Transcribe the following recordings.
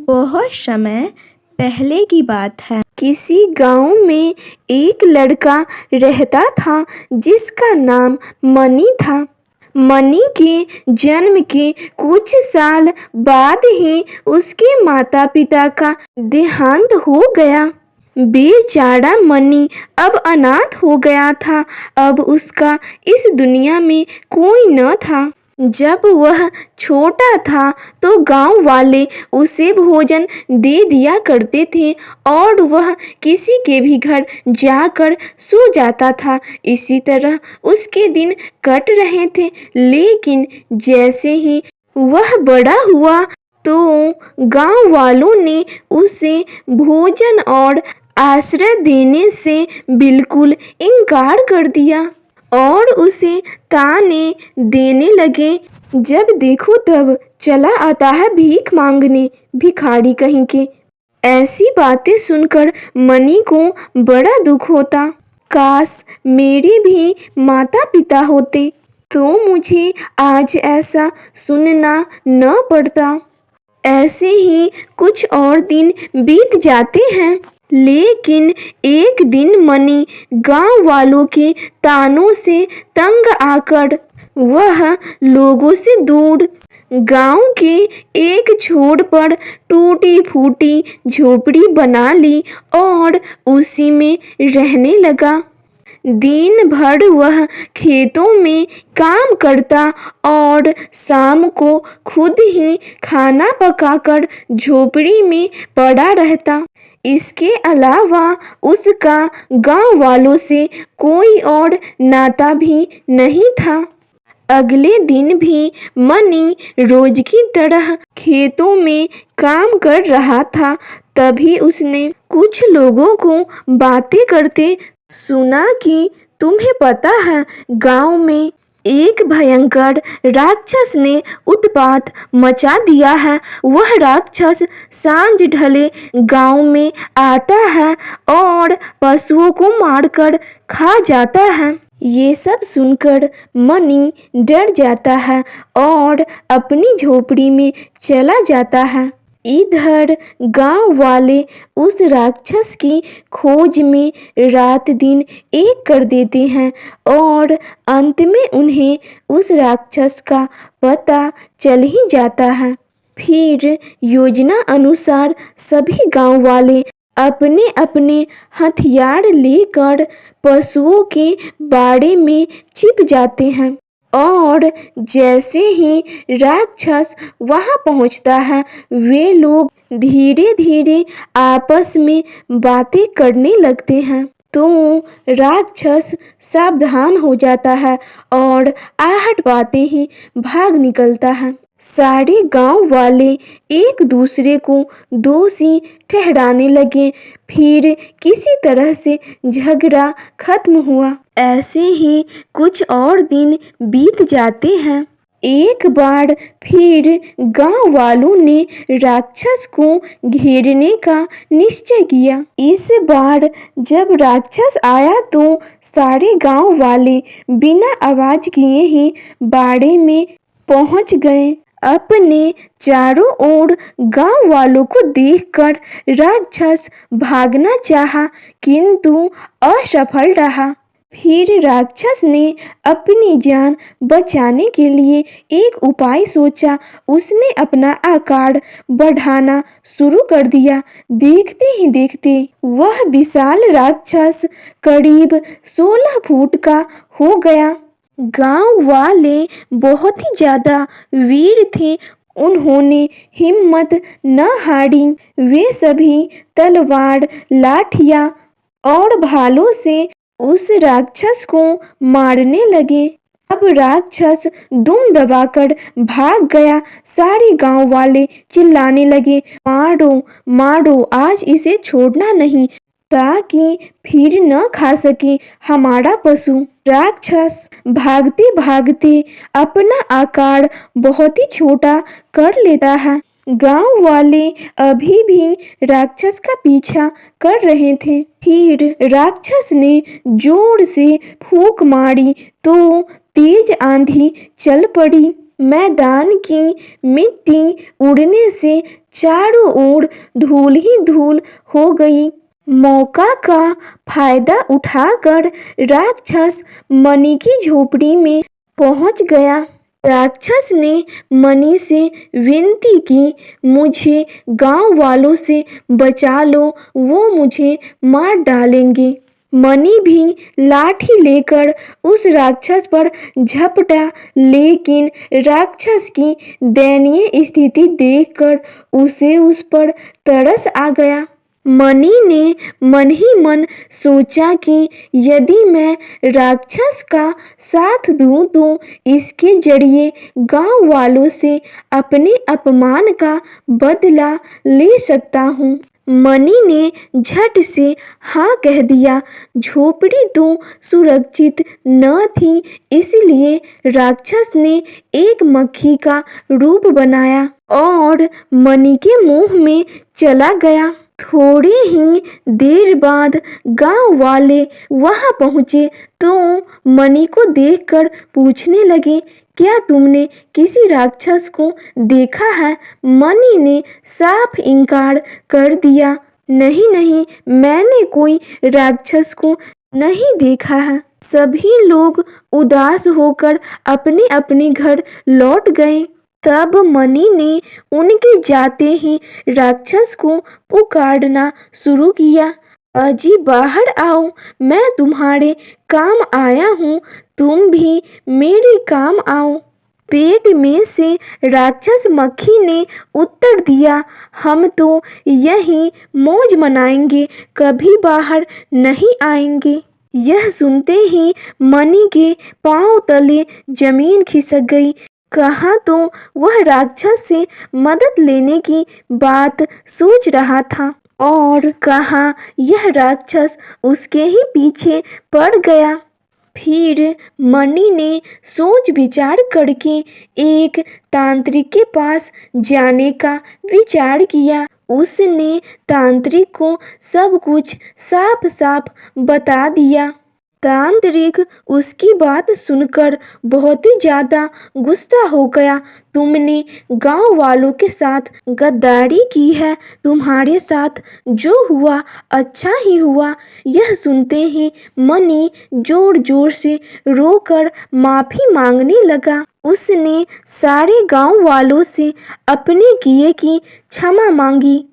बहुत समय पहले की बात है। किसी गांव में एक लड़का रहता था जिसका नाम मनी था। मनी के जन्म के कुछ साल बाद ही उसके माता पिता का देहांत हो गया। बेचारा मनी अब अनाथ हो गया था। अब उसका इस दुनिया में कोई न था। जब वह छोटा था तो गांव वाले उसे भोजन दे दिया करते थे और वह किसी के भी घर जाकर सो जाता था। इसी तरह उसके दिन कट रहे थे। लेकिन जैसे ही वह बड़ा हुआ तो गांव वालों ने उसे भोजन और आश्रय देने से बिल्कुल इनकार कर दिया और उसे ताने देने लगे। जब देखो तब चला आता है भीख मांगने, भिखारी कहीं के। ऐसी बातें सुनकर मनी को बड़ा दुख होता। काश मेरे भी माता पिता होते तो मुझे आज ऐसा सुनना न पड़ता। ऐसे ही कुछ और दिन बीत जाते हैं। लेकिन एक दिन मनी गांव वालों के तानों से तंग आकर वह लोगों से दूर गांव के एक छोर पर टूटी फूटी झोपड़ी बना ली और उसी में रहने लगा। दिन भर वह खेतों में काम करता और शाम को खुद ही खाना पकाकर झोपड़ी में पड़ा रहता। इसके अलावा उसका गांव वालों से कोई और नाता भी नहीं था। अगले दिन भी मनी रोज की तरह खेतों में काम कर रहा था। तभी उसने कुछ लोगों को बातें करते सुना कि तुम्हें पता है, गांव में एक भयंकर राक्षस ने उत्पात मचा दिया है। वह राक्षस सांझ ढले गांव में आता है और पशुओं को मारकर खा जाता है। ये सब सुनकर मनी डर जाता है और अपनी झोपड़ी में चला जाता है। इधर गांव वाले उस राक्षस की खोज में रात दिन एक कर देते हैं और अंत में उन्हें उस राक्षस का पता चल ही जाता है। फिर योजना अनुसार सभी गांव वाले अपने अपने हथियार लेकर पशुओं के बाड़े में छिप जाते हैं और जैसे ही राक्षस वहां पहुंचता है वे लोग धीरे धीरे आपस में बातें करने लगते हैं। तो राक्षस सावधान हो जाता है और आहट पाते ही भाग निकलता है। सारे गांव वाले एक दूसरे को दोषी ठहराने लगे। फिर किसी तरह से झगड़ा खत्म हुआ। ऐसे ही कुछ और दिन बीत जाते हैं। एक बार फिर गांव वालों ने राक्षस को घेरने का निश्चय किया। इस बार जब राक्षस आया तो सारे गांव वाले बिना आवाज किए ही बाड़े में पहुंच गए। अपने चारों ओर गांव वालों को देखकर राक्षस भागना चाहा किंतु असफल रहा। फिर राक्षस ने अपनी जान बचाने के लिए एक उपाय सोचा। उसने अपना आकार बढ़ाना शुरू कर दिया। देखते ही देखते वह विशाल राक्षस करीब 16 फुट का हो गया। गांव वाले बहुत ही ज्यादा वीर थे। उन्होंने हिम्मत न हारी। वे सभी तलवार, लाठियां और भालों से उस राक्षस को मारने लगे। अब राक्षस दुम दबाकर भाग गया। सारे गांव वाले चिल्लाने लगे, मारो मारो, आज इसे छोड़ना नहीं ताकि फिर न खा सके हमारा पशु। राक्षस भागते भागते अपना आकार बहुत ही छोटा कर लेता है। गांव वाले अभी भी राक्षस का पीछा कर रहे थे। फिर राक्षस ने जोर से फूंक मारी तो तेज आंधी चल पड़ी। मैदान की मिट्टी उड़ने से चारों ओर धूल ही धूल हो गई। मौका का फायदा उठाकर राक्षस मणि की झोपड़ी में पहुंच गया। राक्षस ने मणि से विनती की, मुझे गांव वालों से बचा लो, वो मुझे मार डालेंगे। मणि भी लाठी लेकर उस राक्षस पर झपटा, लेकिन राक्षस की दयनीय स्थिति देखकर उसे उस पर तरस आ गया। मणि ने मन ही मन सोचा कि यदि मैं राक्षस का साथ दूं तो इसके जरिए गांव वालों से अपने अपमान का बदला ले सकता हूं। मणि ने झट से हाँ कह दिया। झोपड़ी तो सुरक्षित न थी, इसलिए राक्षस ने एक मक्खी का रूप बनाया और मणि के मुंह में चला गया। थोड़ी ही देर बाद गांव वाले वहां पहुंचे तो मणि को देखकर पूछने लगे, क्या तुमने किसी राक्षस को देखा है? मणि ने साफ इनकार कर दिया, नहीं नहीं, मैंने कोई राक्षस को नहीं देखा है। सभी लोग उदास होकर अपने अपने घर लौट गए। तब मणि ने उनके जाते ही राक्षस को पुकारना शुरू किया, अजी बाहर आओ, मैं तुम्हारे काम आया हूँ, तुम भी मेरे काम आओ। पेट में से राक्षस मक्खी ने उत्तर दिया, हम तो यहीं मौज मनाएंगे, कभी बाहर नहीं आएंगे। यह सुनते ही मणि के पांव तले जमीन खिसक गई। कहाँ तो वह राक्षस से मदद लेने की बात सोच रहा था और कहाँ यह राक्षस उसके ही पीछे पड़ गया। फिर मणि ने सोच विचार करके एक तांत्रिक के पास जाने का विचार किया। उसने तांत्रिक को सब कुछ साफ साफ बता दिया। तांत्रिक उसकी बात सुनकर बहुत ही ज़्यादा गुस्सा हो गया। तुमने गांव वालों के साथ गद्दारी की है, तुम्हारे साथ जो हुआ अच्छा ही हुआ। यह सुनते ही मणि जोर जोर से रोकर माफ़ी मांगने लगा। उसने सारे गांव वालों से अपने किए की क्षमा मांगी।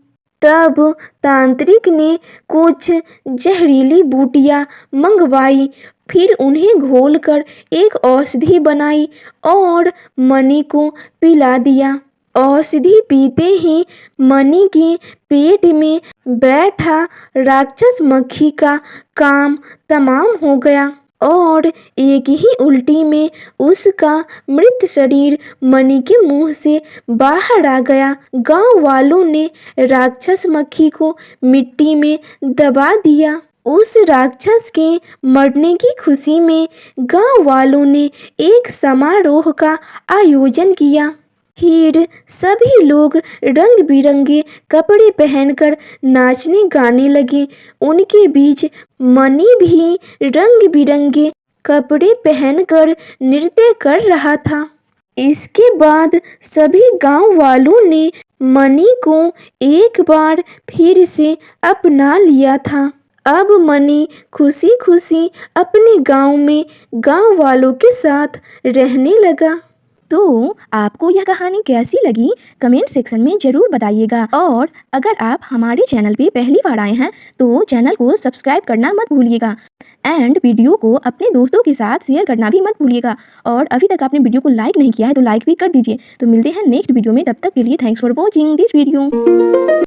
तब तांत्रिक ने कुछ जहरीली बूटियां मंगवाई, फिर उन्हें घोलकर एक औषधि बनाई और मणि को पिला दिया। औषधि पीते ही मणि के पेट में बैठा राक्षस मक्खी का काम तमाम हो गया और एक ही उल्टी में उसका मृत शरीर मणि के मुंह से बाहर आ गया। गांव वालों ने राक्षस मक्खी को मिट्टी में दबा दिया। उस राक्षस के मरने की खुशी में गांव वालों ने एक समारोह का आयोजन किया। फिर सभी लोग रंग बिरंगे कपड़े पहनकर नाचने गाने लगे। उनके बीच मणि भी रंग बिरंगे कपड़े पहनकर नृत्य कर रहा था। इसके बाद सभी गांव वालों ने मणि को एक बार फिर से अपना लिया था। अब मणि खुशी खुशी अपने गांव में गांव वालों के साथ रहने लगा। तो आपको यह कहानी कैसी लगी कमेंट सेक्शन में ज़रूर बताइएगा और अगर आप हमारे चैनल पे पहली बार आए हैं तो चैनल को सब्सक्राइब करना मत भूलिएगा एंड वीडियो को अपने दोस्तों के साथ शेयर करना भी मत भूलिएगा। और अभी तक आपने वीडियो को लाइक नहीं किया है तो लाइक भी कर दीजिए। तो मिलते हैं नेक्स्ट वीडियो में, तब तक के लिए thanks for watching this video.